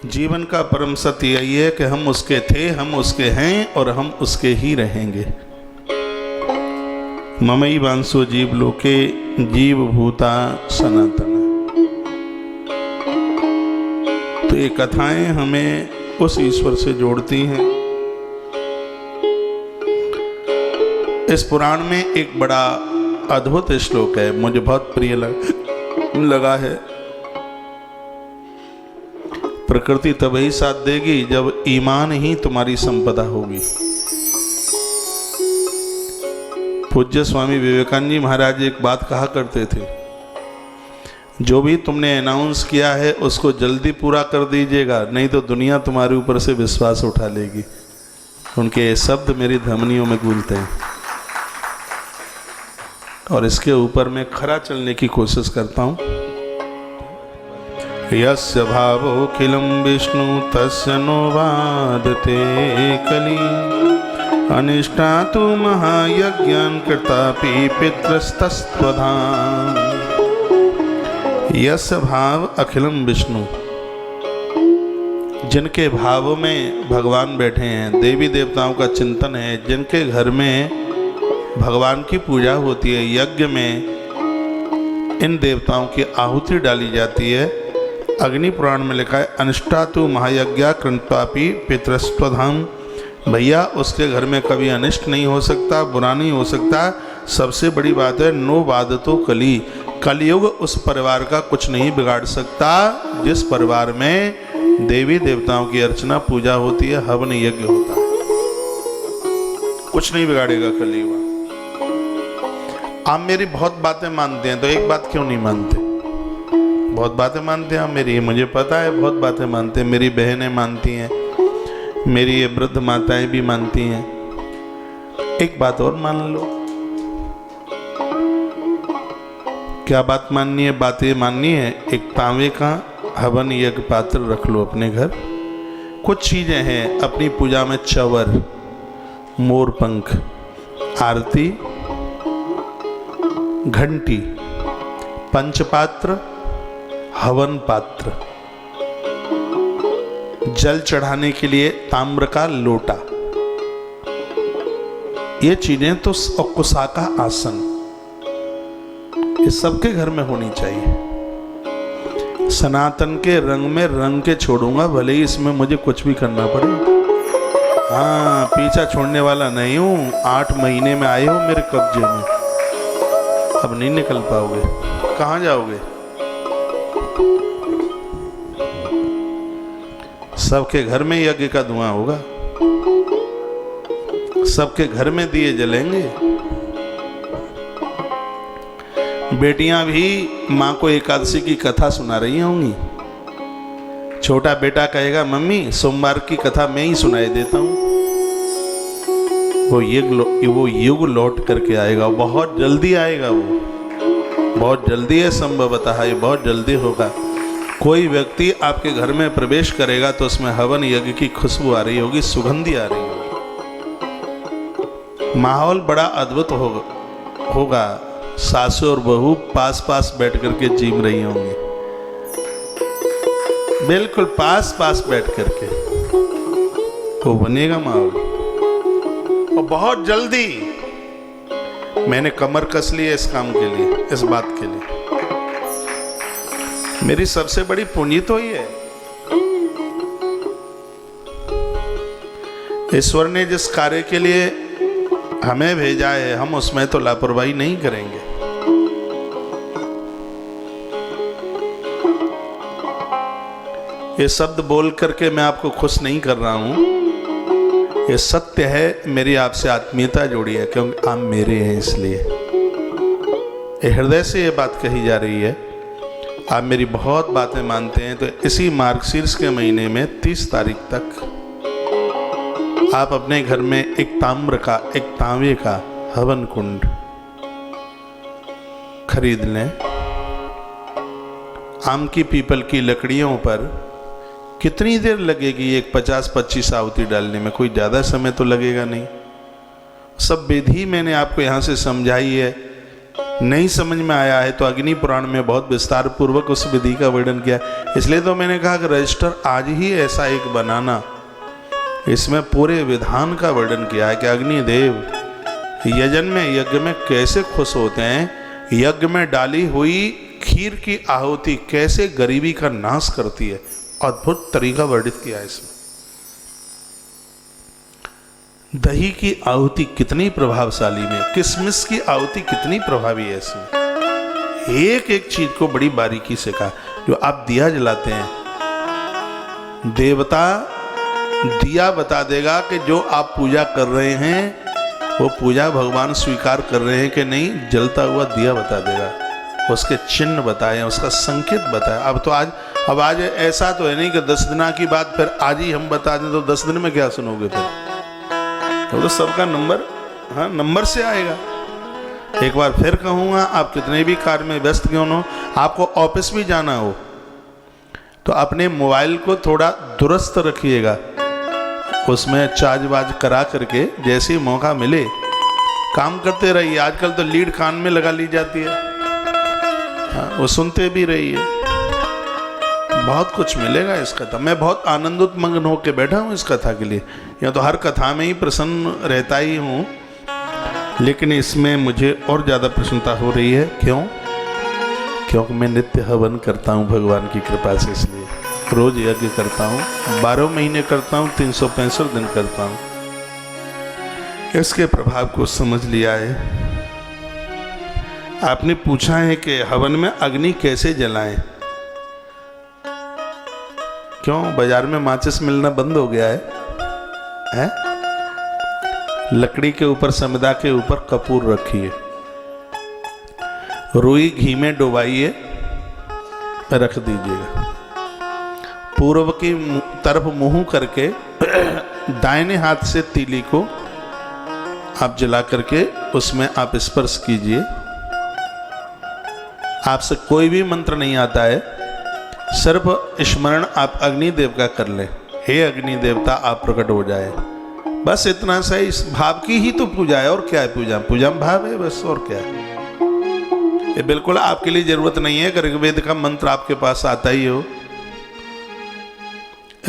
जीवन का परम सत्य यही है कि हम उसके थे, हम उसके हैं और हम उसके ही रहेंगे। ममई वांसो जीव लोके जीव भूता सनातन। तो ये कथाएं हमें उस ईश्वर से जोड़ती हैं। इस पुराण में एक बड़ा अद्भुत श्लोक है, मुझे बहुत प्रिय लगा है। प्रकृति तभी साथ देगी जब ईमान ही तुम्हारी संपदा होगी। पूज्य स्वामी विवेकानंद जी महाराज एक बात कहा करते थे, जो भी तुमने अनाउंस किया है उसको जल्दी पूरा कर दीजिएगा, नहीं तो दुनिया तुम्हारे ऊपर से विश्वास उठा लेगी। उनके ये शब्द मेरी धमनियों में गूंजते हैं और इसके ऊपर मैं खरा चलने की कोशिश करता हूँ। यस्य भावोऽखिलं विष्णु तस्य नो वादते कली अनिष्टा तु महायज्ञान् कृतापि पितृस्तस्त्वधाम। यस्य भाव अखिलम विष्णु, जिनके भावों में भगवान बैठे हैं, देवी देवताओं का चिंतन है, जिनके घर में भगवान की पूजा होती है, यज्ञ में इन देवताओं की आहुति डाली जाती है। अग्नि पुराण में लिखा है अनिष्टातु महायज्ञा कृतापि पितृस्त्वधाम। भैया उसके घर में कभी अनिष्ट नहीं हो सकता, बुरा नहीं हो सकता। सबसे बड़ी बात है नो वादतो कली, कलयुग उस परिवार का कुछ नहीं बिगाड़ सकता जिस परिवार में देवी देवताओं की अर्चना पूजा होती है, हवन यज्ञ होता है, कुछ नहीं बिगाड़ेगा कलयुग। आप मेरी बहुत बातें मानते हैं तो एक बात क्यों नहीं मानते? बहुत बातें मानते हैं आप मेरी, मुझे पता है बहुत बातें मानते हैं। मेरी बहनें मानती हैं, मेरी ये वृद्ध माताएं भी मानती हैं। एक बात और मान लो। क्या बात माननी है? बात ये माननी है, एक तांबे का हवन यज्ञ पात्र रख लो अपने घर। कुछ चीजें हैं अपनी पूजा में, चवर, मोरपंख, आरती, घंटी, पंचपात्र, हवन पात्र, जल चढ़ाने के लिए ताम्र का लोटा, ये चीजें तो कुसा का आसन, ये सबके घर में होनी चाहिए। सनातन के रंग में रंग के छोड़ूंगा, भले ही इसमें मुझे कुछ भी करना पड़े। हाँ, पीछा छोड़ने वाला नहीं हूं। 8 महीने में आए हो मेरे कब्जे में, अब नहीं निकल पाओगे। कहाँ जाओगे? सबके घर में यज्ञ का धुआं होगा, सबके घर में दिए जलेंगे। बेटियां भी मां को एकादशी की कथा सुना रही होंगी। छोटा बेटा कहेगा मम्मी सोमवार की कथा मैं ही सुनाई देता हूं। वो युग लौट करके आएगा, बहुत जल्दी आएगा, वो बहुत जल्दी है, संभवतः ये बहुत जल्दी होगा। कोई व्यक्ति आपके घर में प्रवेश करेगा तो उसमें हवन यज्ञ की खुशबू आ रही होगी, सुगंधी आ रही होगी, माहौल बड़ा अद्भुत होगा। सासू और बहू पास पास बैठ करके जीम रही होंगी, बिल्कुल पास पास बैठ करके, वो बनेगा माहौल। और बहुत जल्दी मैंने कमर कस ली है इस काम के लिए, इस बात के लिए। मेरी सबसे बड़ी पूंजी तो ये है, ईश्वर ने जिस कार्य के लिए हमें भेजा है हम उसमें तो लापरवाही नहीं करेंगे। ये शब्द बोल करके मैं आपको खुश नहीं कर रहा हूं, ये सत्य है। मेरी आपसे आत्मीयता जुड़ी है क्योंकि आप मेरे हैं, इसलिए ये हृदय से ये बात कही जा रही है। आप मेरी बहुत बातें मानते हैं तो इसी मार्गशीर्ष के महीने में 30 तारीख तक आप अपने घर में एक ताम्र का, एक तांबे का हवन कुंड खरीद लें। आम की पीपल की लकड़ियों पर कितनी देर लगेगी एक 50-25 आहुति डालने में? कोई ज़्यादा समय तो लगेगा नहीं। सब विधि मैंने आपको यहाँ से समझाई है, नहीं समझ में आया है तो अग्नि पुराण में बहुत विस्तार पूर्वक उस विधि का वर्णन किया। इसलिए तो मैंने कहा कि रजिस्टर आज ही ऐसा एक बनाना, इसमें पूरे विधान का वर्णन किया है कि अग्निदेव यजन में, यज्ञ में कैसे खुश होते हैं, यज्ञ में डाली हुई खीर की आहुति कैसे गरीबी का नाश करती है। अद्भुत तरीका वर्णित किया है इसमें। दही की आहुति कितनी प्रभावशाली में, किशमिश की आहुति कितनी प्रभावी है इसमें। एक एक चीज को बड़ी बारीकी से कहा। जो आप दिया जलाते हैं, देवता दिया बता देगा कि जो आप पूजा कर रहे हैं वो पूजा भगवान स्वीकार कर रहे हैं कि नहीं। जलता हुआ दिया बता देगा, उसके चिन्ह बताए, उसका संकेत बताए। अब आज ऐसा तो है नहीं कि 10 दिन की बात फिर आज ही हम बता दें तो 10 दिन में क्या सुनोगे फिर। तो सबका नंबर, हाँ, नंबर से आएगा। एक बार फिर कहूँगा, आप कितने भी कार्य में व्यस्त क्यों हो, आपको ऑफिस भी जाना हो तो अपने मोबाइल को थोड़ा दुरुस्त रखिएगा, उसमें चार्ज वार्ज करा करके जैसे ही मौका मिले काम करते रहिए। आजकल तो लीड कान में लगा ली जाती है, हाँ, वो सुनते भी रहिए, बहुत कुछ मिलेगा इस कथा। मैं बहुत आनंदित मग्न होकर बैठा हूँ इस कथा के लिए। या तो हर कथा में ही प्रसन्न रहता ही हूँ, लेकिन इसमें मुझे और ज़्यादा प्रसन्नता हो रही है। क्यों? क्योंकि मैं नित्य हवन करता हूँ भगवान की कृपा से, इसलिए रोज यज्ञ करता हूँ, 12 महीने करता हूँ, 365 दिन करता हूँ। इसके प्रभाव को समझ लिया है। आपने पूछा है कि हवन में अग्नि कैसे जलाएं। क्यों? बाजार में माचिस मिलना बंद हो गया है? लकड़ी के ऊपर, समिधा के ऊपर कपूर रखिए, रुई घी में डुबाइए, रख दीजिएगा। पूर्व की तरफ मुंह करके दाहिने हाथ से तीली को आप जला करके उसमें आप स्पर्श कीजिए। आपसे कोई भी मंत्र नहीं आता है, सिर्फ स्मरण आप अग्निदेव का कर ले। हे अग्नि देवता आप प्रकट हो जाए, बस इतना सा। इस भाव की ही तो पूजा है, और क्या है पूजा? पूजा में भाव है बस, और क्या है। ये बिल्कुल आपके लिए जरूरत नहीं है कि ऋग्वेद का मंत्र आपके पास आता ही हो।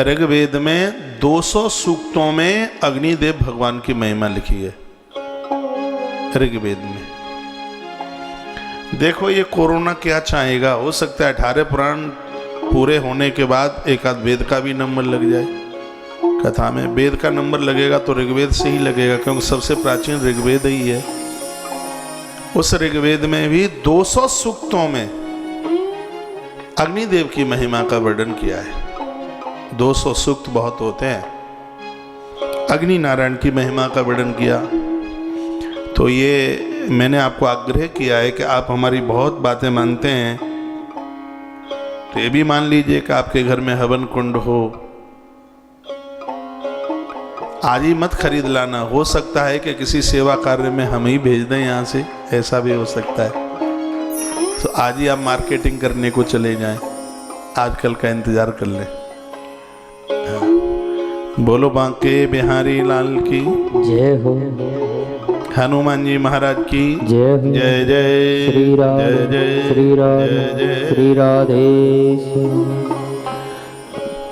ऋग्वेद में 200 सूक्तों में अग्निदेव भगवान की महिमा लिखी है ऋग्वेद में। देखो ये कोरोना क्या चाहेगा, हो सकता है 18 पुराण पूरे होने के बाद एक आध वेद का भी नंबर लग जाए कथा में। वेद का नंबर लगेगा तो ऋग्वेद से ही लगेगा, क्योंकि सबसे प्राचीन ऋग्वेद ही है। उस ऋग्वेद में भी 200 सूक्तों में अग्निदेव की महिमा का वर्णन किया है। 200 सूक्त बहुत होते हैं। अग्नि नारायण की महिमा का वर्णन किया। तो ये मैंने आपको आग्रह किया है कि आप हमारी बहुत बातें मानते हैं, तो ये भी मान लीजिए कि आपके घर में हवन कुंड हो। आज ही मत खरीद लाना, हो सकता है कि किसी सेवा कार्य में हम ही भेज दें यहाँ से, ऐसा भी हो सकता है। तो आज ही आप मार्केटिंग करने को चले जाएं, आजकल का इंतजार कर लें। बोलो बांके बिहारी लाल की जय हो, हनुमान जी महाराज की जय हो। जय जय श्री राम, जय जय श्री राम, जय जय। श्री राधेश्याम।